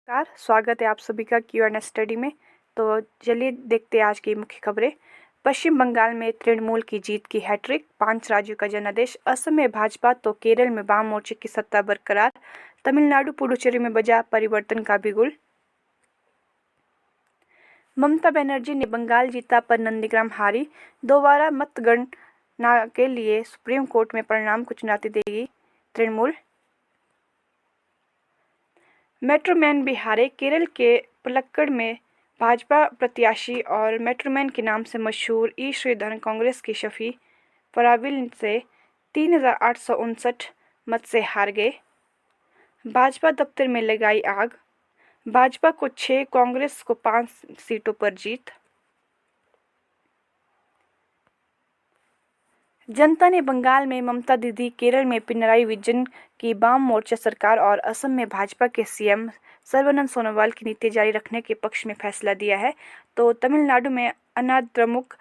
नमस्कार, स्वागत है आप सभी का क्यूएनए स्टडी में। तो चलिए देखते हैं आज की मुख्य खबरें। पश्चिम बंगाल में तृणमूल की जीत की हैट्रिक, 5 राज्यों का जनादेश, असम में भाजपा तो केरल में वाम मोर्चे की सत्ता बरकरार, तमिलनाडु पुडुचेरी में बजा परिवर्तन का बिगुल। ममता बनर्जी ने बंगाल जीता पर नंदीग्राम हारी, दोबारा मतगणना के लिए सुप्रीम कोर्ट में परिणाम को चुनौती देगी तृणमूल। मेट्रोमैन भी हारे, केरल के पलक्कड़ में भाजपा प्रत्याशी और मेट्रोमैन के नाम से मशहूर ई श्रीधरन कांग्रेस की शफी फराविल से 3,859 मत से हार गए। भाजपा दफ्तर में लगाई आग, भाजपा को 6, कांग्रेस को 5 सीटों पर जीत। जनता ने बंगाल में ममता दीदी, केरल में पिनराई विजयन की वाम मोर्चा सरकार और असम में भाजपा के सीएम सर्बानंद सोनोवाल की नीति जारी रखने के पक्ष में फैसला दिया है, तो तमिलनाडु में अन्ना द्रमुक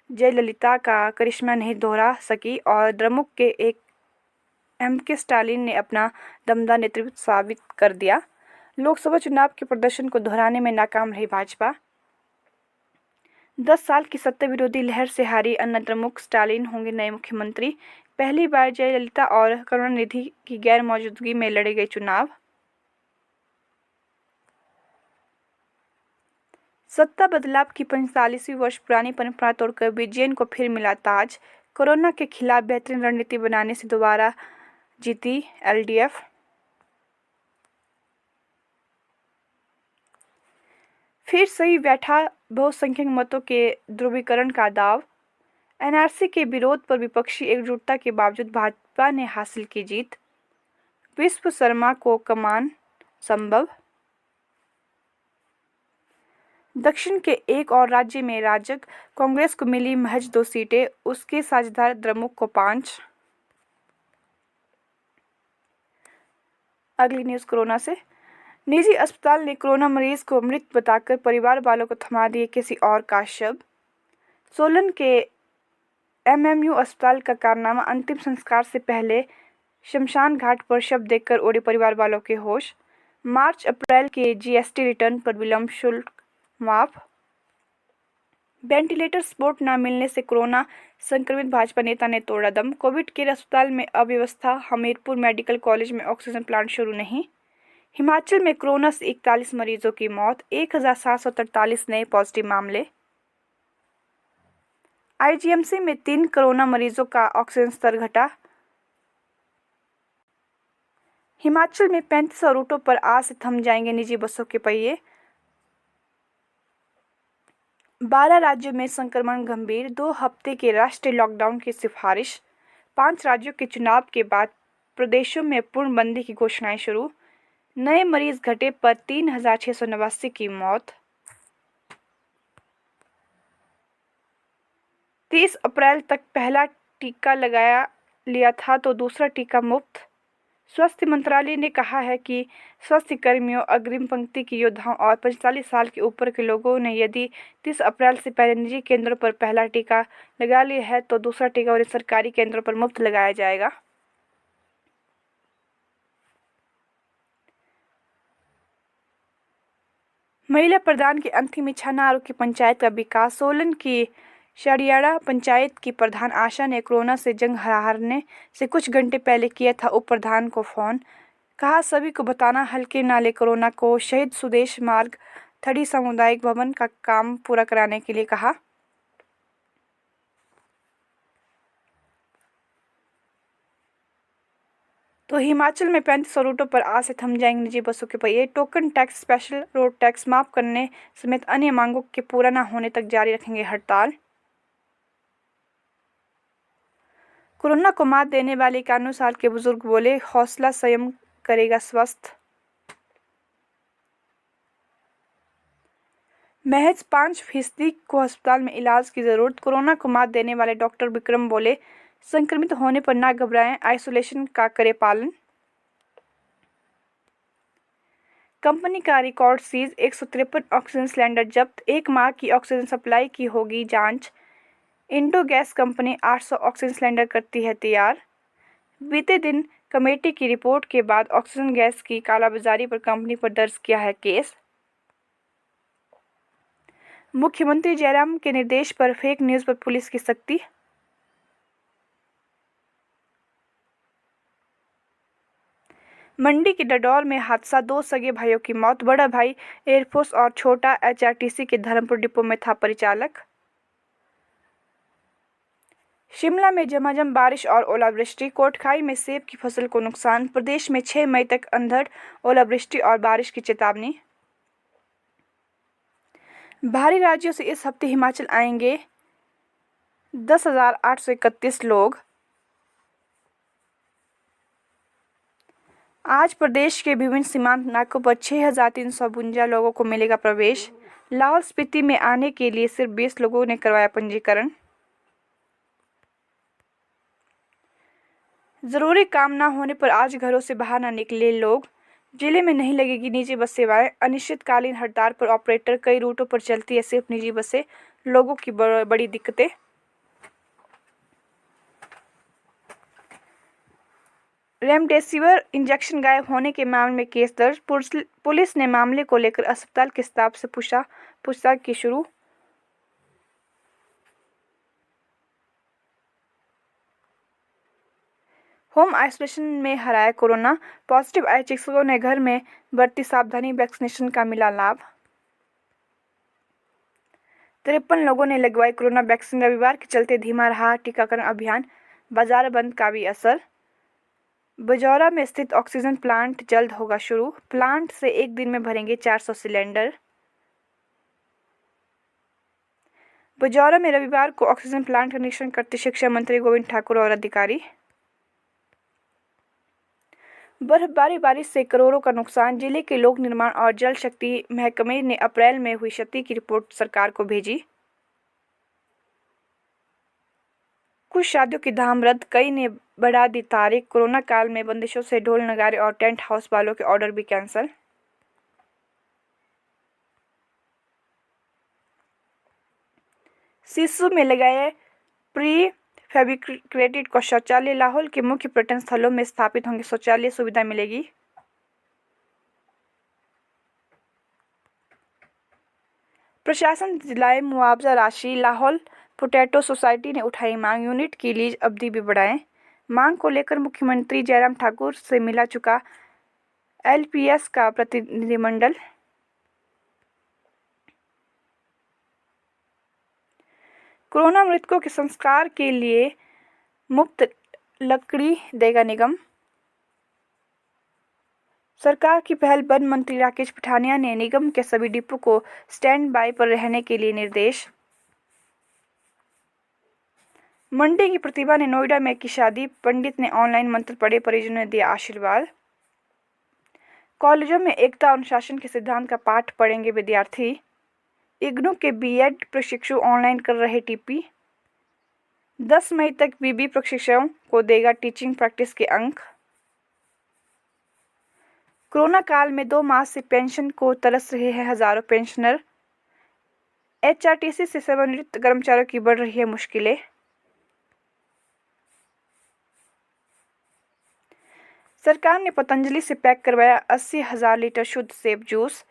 जयललिता का करिश्मा नहीं दोहरा सकी और द्रमुक के एक एम.के. स्टालिन ने अपना दमदार नेतृत्व साबित कर दिया। लोकसभा चुनाव के प्रदर्शन को दोहराने में नाकाम रही भाजपा। 10 साल की सत्ता विरोधी लहर से हारी अन्ना द्रमुक स्टालिन होंगे नए मुख्यमंत्री। पहली बार जयललिता और करुणानिधि की गैर मौजूदगी में लड़े गए चुनाव। सत्ता बदलाव की 45वीं वर्ष पुरानी परंपरा तोड़कर विजयन को फिर मिला ताज। कोरोना के खिलाफ बेहतरीन रणनीति बनाने से दोबारा जीती एलडीएफ। फिर सही बैठा बहुसंख्यक मतों के ध्रुवीकरण का दाव। एनआरसी के विरोध पर विपक्षी एकजुटता के बावजूद भाजपा ने हासिल की जीत। विश्व शर्मा को कमान संभव। दक्षिण के एक और राज्य में राजग कांग्रेस को मिली महज 2 सीटें, उसके साझेदार द्रमुक को 5। अगली न्यूज़ कोरोना से। निजी अस्पताल ने कोरोना मरीज को मृत बताकर परिवार वालों को थमा दिए किसी और का शव। सोलन के एमएमयू अस्पताल का कारनामा, अंतिम संस्कार से पहले शमशान घाट पर शव देखकर उड़े परिवार वालों के होश। मार्च अप्रैल के जीएसटी रिटर्न पर विलंब शुल्क माफ। वेंटिलेटर सपोर्ट न मिलने से कोरोना संक्रमित भाजपा नेता ने तोड़ा दम। कोविड केयर अस्पताल में अव्यवस्था, हमीरपुर मेडिकल कॉलेज में ऑक्सीजन प्लांट शुरू नहीं। हिमाचल में कोरोना से 41 मरीजों की मौत, 1,743 नए पॉजिटिव मामले। आईजीएमसी में 3 कोरोना मरीजों का ऑक्सीजन स्तर घटा। हिमाचल में 3500 रूटों पर आज से थम जाएंगे निजी बसों के पहिए। 12 राज्यों में संक्रमण गंभीर, 2 हफ्ते के राष्ट्रीय लॉकडाउन की सिफारिश। 5 राज्यों के चुनाव के बाद प्रदेशों में पूर्णबंदी की घोषणाएं शुरू। नए मरीज घटे पर 3,689 की मौत। 30 अप्रैल तक पहला टीका लगा लिया था तो दूसरा टीका मुफ्त। स्वास्थ्य मंत्रालय ने कहा है कि स्वास्थ्य कर्मियों, अग्रिम पंक्ति के योद्धाओं और 45 साल के ऊपर के लोगों ने यदि 30 अप्रैल से पहले निजी केंद्रों पर पहला टीका लगा लिया है तो दूसरा टीका उन्हें सरकारी केंद्रों पर मुफ्त लगाया जाएगा। महिला प्रधान की अंतिम इच्छा न रोकी पंचायत का विकास। सोलन की शरियाड़ा पंचायत की प्रधान आशा ने कोरोना से जंग हारने से कुछ घंटे पहले किया था उप प्रधान को फोन। कहा सभी को बताना हल्के ना ले कोरोना को। शहीद सुदेश मार्ग थड़ी सामुदायिक भवन का काम पूरा कराने के लिए कहा। तो हिमाचल में 3500 रूटों पर आज से थम जाएंगे निजी बसों के पहिए। Token tax, special road tax माफ करने समेत अन्य मांगों के पूरा न होने तक जारी रखेंगे हड़ताल। कोरोना को मात देने वाले 91 साल के बुजुर्ग बोले, हौसला संयम करेगा स्वस्थ। महज 5% को अस्पताल में इलाज की जरूरत। कोरोना को मात देने वाले डॉक्टर विक्रम बोले, संक्रमित होने पर ना घबराएं, आइसोलेशन का करे पालन। कंपनी का रिकॉर्ड सीज, 153 ऑक्सीजन सिलेंडर जब्त। 1 माह की ऑक्सीजन सप्लाई की होगी जांच। Indo gas company 800 oxygen cylinder करती है तैयार। बीते दिन कमेटी की रिपोर्ट के बाद ऑक्सीजन गैस की कालाबाजारी पर कंपनी पर दर्ज किया है केस। मुख्यमंत्री जयराम के निर्देश पर फेक न्यूज पर पुलिस की सख्ती। मंडी के डडौर में हादसा, 2 सगे भाइयों की मौत। बड़ा भाई एयरफोर्स और छोटा एचआरटीसी के धर्मपुर डिपो में था परिचालक। शिमला में झमाझम बारिश और ओलावृष्टि, कोटखाई में सेब की फसल को नुकसान। प्रदेश में 6 मई तक अंधड़, ओलावृष्टि और बारिश की चेतावनी। बाहरी राज्यों से इस हफ्ते हिमाचल आएंगे 10,831 लोग। आज प्रदेश के विभिन्न सीमांत नाकों पर 6,352 लोगों को मिलेगा प्रवेश। लाहौल स्पीति में आने के लिए सिर्फ 20 लोगों ने करवाया पंजीकरण। जरूरी काम न होने पर आज घरों से बाहर न निकले लोग। जिले में नहीं लगेगी निजी बस सेवाएं। अनिश्चितकालीन हड़ताल पर ऑपरेटर, कई रूटों पर चलती है सिर्फ निजी बसें, लोगों की बड़ी दिक्कतें। रेमडेसिविर इंजेक्शन गायब होने के मामले में केस दर्ज। पुलिस ने मामले को लेकर अस्पताल के स्टाफ से पूछताछ की शुरू। होम आइसोलेशन में हराया कोरोना, पॉजिटिव आए चिकित्सकों ने घर में बरती सावधानी, वैक्सीनेशन का मिला लाभ। 53 लोगों ने लगवाई कोरोना वैक्सीन। रविवार के चलते धीमा रहा टीकाकरण अभियान, बाजार बंद का भी असर। बजौरा में स्थित ऑक्सीजन प्लांट जल्द होगा शुरू। प्लांट से एक दिन में भरेंगे 400 सिलेंडर। बजौरा में रविवार को ऑक्सीजन प्लांट का निरीक्षण करते शिक्षा मंत्री गोविंद ठाकुर और अधिकारी। बर्फबारी, बारिश से करोड़ों का नुकसान। जिले के लोक निर्माण और जल शक्ति महकमे ने अप्रैल में हुई क्षति की रिपोर्ट सरकार को भेजी। कुछ शादियों की धाम रद्द, कई ने बढ़ा दी तारीख। कोरोना काल में बंदिशों से ढोल नगाड़े और टेंट हाउस वालों के ऑर्डर भी कैंसिल। सिसु में लगाए प्री फैब्रिकेटेड को शौचालय। लाहौल के मुख्य पर्यटन स्थलों में स्थापित होंगे शौचालय, सुविधा मिलेगी। प्रशासन दिलाए मुआवजा राशि। लाहौल पोटैटो सोसाइटी ने उठाई मांग, यूनिट की लीज अवधि भी बढ़ाएं। मांग को लेकर मुख्यमंत्री जयराम ठाकुर से मिला चुका एलपीएस का प्रतिनिधिमंडल। कोरोना मृतकों के संस्कार के लिए मुफ्त लकड़ी देगा निगम। सरकार की पहल, वन मंत्री राकेश पठानिया ने निगम के सभी डिपो को स्टैंड बाय पर रहने के लिए निर्देश। मंडी की प्रतिभा ने नोएडा में की शादी, पंडित ने ऑनलाइन मंत्र पढ़े, परिजनों ने दिया आशीर्वाद। कॉलेजों में एकता अनुशासन के सिद्धांत का पाठ पढ़ेंगे विद्यार्थी। इग्नू के बीएड प्रशिक्षु ऑनलाइन कर रहे टीपी। 10 मई तक बीबी प्रशिक्षुओं को देगा टीचिंग प्रैक्टिस के अंक। कोरोना काल में 2 माह से पेंशन को तरस रहे हैं हजारों पेंशनर। एचआरटीसी से सेवानिवृत्त कर्मचारियों की बढ़ रही है मुश्किलें। सरकार ने पतंजलि से पैक करवाया 80,000 लीटर शुद्ध सेब जूस।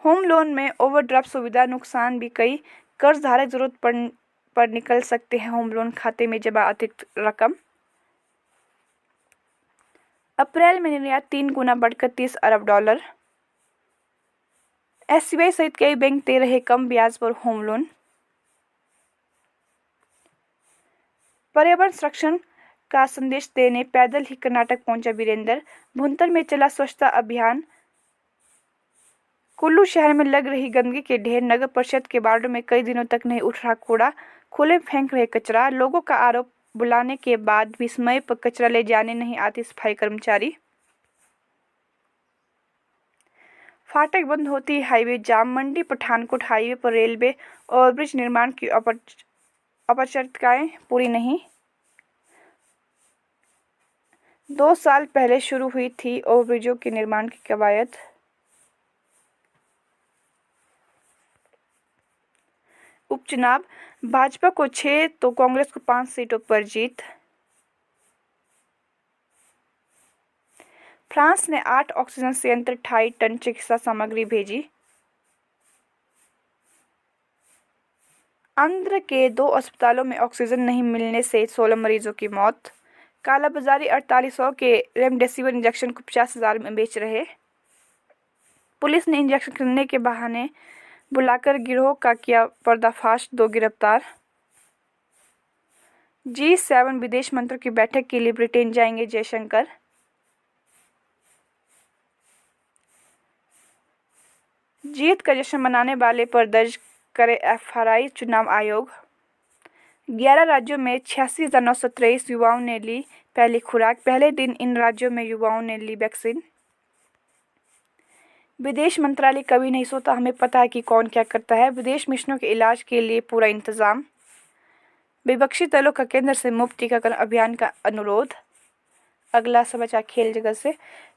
होम लोन में ओवरड्राफ्ट सुविधा, नुकसान भी कई। कर्जधारक जरूरत पर निकल सकते हैं होम लोन, खाते में जमा अतिरिक्त रकम। अप्रैल में निर्यात 3 गुना बढ़कर 30 अरब डॉलर। एसबीआई सहित कई बैंक दे रहे कम ब्याज पर होम लोन। पर्यावरण संरक्षण का संदेश देने पैदल ही कर्नाटक पहुंचा वीरेंद्र। भुंतर में चला स्वच्छता अभियान। कुल्लू शहर में लग रही गंदगी के ढेर, नगर परिषद के वार्डों में कई दिनों तक नहीं उठ रहा कूड़ा, खुले फेंक रहे कचरा। लोगों का आरोप, बुलाने के बाद भी समय पर कचरा ले जाने नहीं आते सफाई कर्मचारी। फाटक बंद होती हाईवे जाम। मंडी पठानकोट हाईवे पर रेलवे ओवरब्रिज निर्माण की औपचारिकताएं पूरी नहीं। 2 साल पहले शुरू हुई थी ओवरब्रिजों के निर्माण की कवायद। उपचुनाव, भाजपा को 6 तो कांग्रेस को 5 सीटों पर जीत। फ्रांस ने 8 ऑक्सीजन संयंत्र 28 टन चिकित्सा सामग्री भेजी। आंध्र के 2 अस्पतालों में ऑक्सीजन नहीं मिलने से 16 मरीजों की मौत। कालाबाजारी 4800 के रेमडेसिविर इंजेक्शन को 50,000 में बेच रहे। पुलिस ने इंजेक्शन खरीदने के बहाने बुलाकर गिरोह का किया पर्दाफाश, 2 गिरफ्तार। G7 विदेश मंत्रियों की बैठक के लिए ब्रिटेन जाएंगे जयशंकर। जीत का जश्न मनाने वाले पर दर्ज करे FRI चुनाव आयोग। 11 राज्यों में 86,923 युवाओं ने ली पहली खुराक। पहले दिन इन राज्यों में युवाओं ने ली वैक्सीन। विदेश मंत्रालय कभी नहीं सोता, हमें पता है कि कौन क्या करता है। विदेश मिशनों के इलाज के लिए पूरा इंतजाम। विपक्षी दलों का केंद्र से मुफ्त टीकाकरण अभियान का अनुरोध। अगला समाचार खेल जगत से।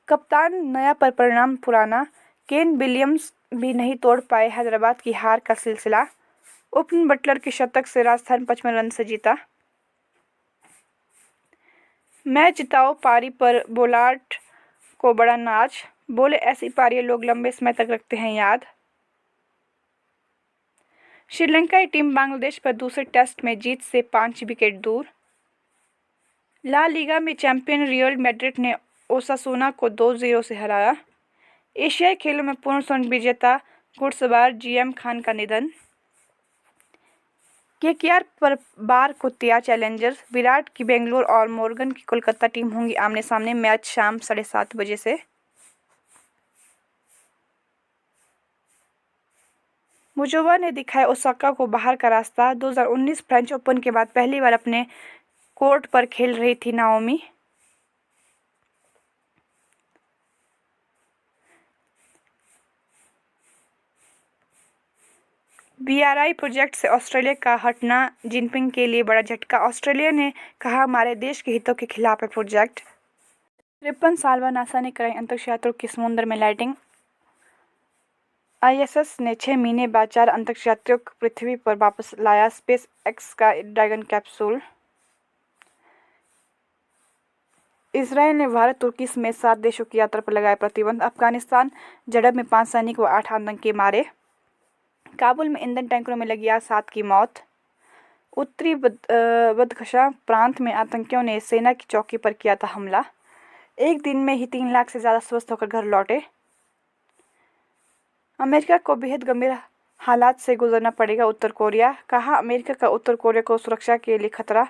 कप्तान नया पर परिणाम पुराना, केन विलियम्स भी नहीं तोड़ पाए हैदराबाद की हार का सिलसिला। ओपन बटलर के शतक से राजस्थान 55 रन से जीता। मैच जिताओ पारी पर बोलार्ड को बड़ा नाज, बोले ऐसी पारियां लोग लंबे समय तक रखते हैं याद। श्रीलंकाई टीम बांग्लादेश पर दूसरे टेस्ट में जीत से 5 विकेट दूर। ला लीगा में चैंपियन रियल मैड्रिड ने ओसासुना को 2-0 से हराया। एशियाई खेलों में पूर्ण स्वर्ण विजेता घुड़सवार GM खान का निधन। KKR पर बार को तिया चैलेंजर्स, विराट की बेंगलुरु और मोर्गन की कोलकाता टीम होंगी आमने सामने। मैच शाम 7:30 बजे से। मुजोवा ने दिखाया ओसाका को बाहर का रास्ता। 2019 फ्रेंच ओपन के बाद पहली बार अपने कोर्ट पर खेल रही थी नाओमी। BRI प्रोजेक्ट से ऑस्ट्रेलिया का हटना जिनपिंग के लिए बड़ा झटका। ऑस्ट्रेलिया ने कहा हमारे देश के हितों के खिलाफ है प्रोजेक्ट। 53 साल बाद नासा ने कराई अंतरिक्ष यात्रियों की समुद्र में लैंडिंग। ISS ने 6 महीने बाद 4 अंतरिक्ष यात्रियों को पृथ्वी पर वापस लाया। स्पेस एक्स का ड्रैगन कैप्सूल। इसराइल ने भारत तुर्की समेत 7 देशों की यात्रा पर लगाया प्रतिबंध। अफगानिस्तान झड़प में 5 सैनिक व 8 आतंकी मारे। काबुल में ईंधन टैंकरों में लगी आग, 7 की मौत। उत्तरी बदख्शां प्रांत में आतंकियों ने सेना की चौकी पर किया था हमला। एक दिन में ही 3 लाख से ज़्यादा स्वस्थ होकर घर लौटे। अमेरिका को बेहद गंभीर हालात से गुजरना पड़ेगा उत्तर कोरिया। कहा अमेरिका का उत्तर कोरिया को सुरक्षा के लिए खतरा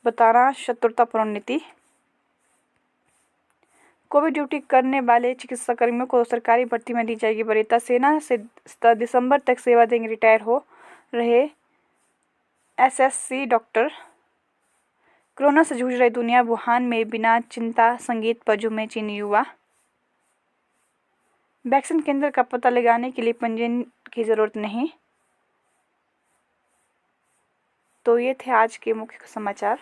बताना शत्रुतापूर्ण नीति। कोविड ड्यूटी करने वाले चिकित्साकर्मियों को सरकारी भर्ती में दी जाएगी वरीयता। सेना से दिसंबर तक सेवा देंगे रिटायर हो रहे SSC डॉक्टर। कोरोना से जूझ रही दुनिया, वुहान में बिना चिंता संगीत पर झूमे चीनी युवा। वैक्सीन केंद्र का पता लगाने के लिए पंजीयन की ज़रूरत नहीं। तो ये थे आज के मुख्य समाचार।